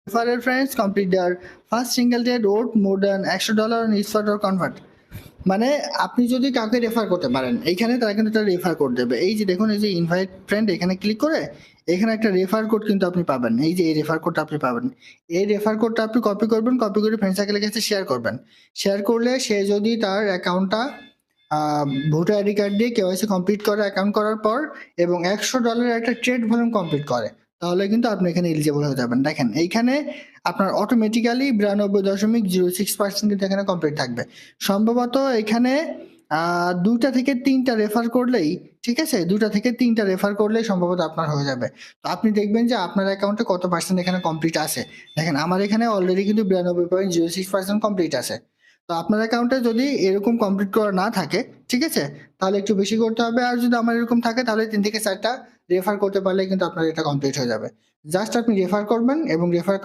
Referral friends complete their first single day wrote more than $100 on each or convert. মানে আপনি যদি কাউকে refer করতে পারেন এইখানে তারা কিন্তু একটা রেফার কোড দেবে। এই যে দেখুন, এই যে ইনভাইট ফ্রেন্ড এখানে ক্লিক করে এখানে একটা রেফার কোড কিন্তু আপনি পাবেন। এই যে এই রেফার কোডটা আপনি পাবেন, এই রেফার কোডটা আপনি কপি করবেন, কপি করে ফ্রেন্ড সার্কেলের কাছে শেয়ার করবেন। শেয়ার করলে সে যদি তার অ্যাকাউন্টটা ভোটার আইডি কার্ড দিয়ে কেওয়াইসি কমপ্লিট করে অ্যাকাউন্ট করার পর এবং $100 একটা ট্রেড ভলিউম কমপ্লিট করে, তাহলে কিন্তু আপনি এখানে এলিজিবল হয়ে যাবেন। দেখেন এইখানে আপনার অটোমেটিক্যালি 92.06% কিন্তু এখানে কমপ্লিট থাকবে। সম্ভবত এখানে 2টা থেকে 3টা রেফার করলেই, ঠিক আছে, 2টা থেকে 3টা রেফার করলেই সম্ভবত আপনার হয়ে যাবে। তো আপনি দেখবেন যে আপনার অ্যাকাউন্টে কত পার্সেন্ট এখানে কমপ্লিট আছে। দেখেন আমার এখানে অলরেডি কিন্তু 92.06% কমপ্লিট আছে। তো আপনার অ্যাকাউন্টে যদি এরকম কমপ্লিট করা না থাকে, ঠিক আছে, তাহলে একটু বেশি করতে হবে। আর যদি আমার এরকম থাকে তাহলে 3 থেকে 4টা রেফার করতে পারলে কিন্তু আপনার এটা কমপ্লিট হয়ে যাবে। জাস্ট আপনি রেফার করবেন এবং রেফার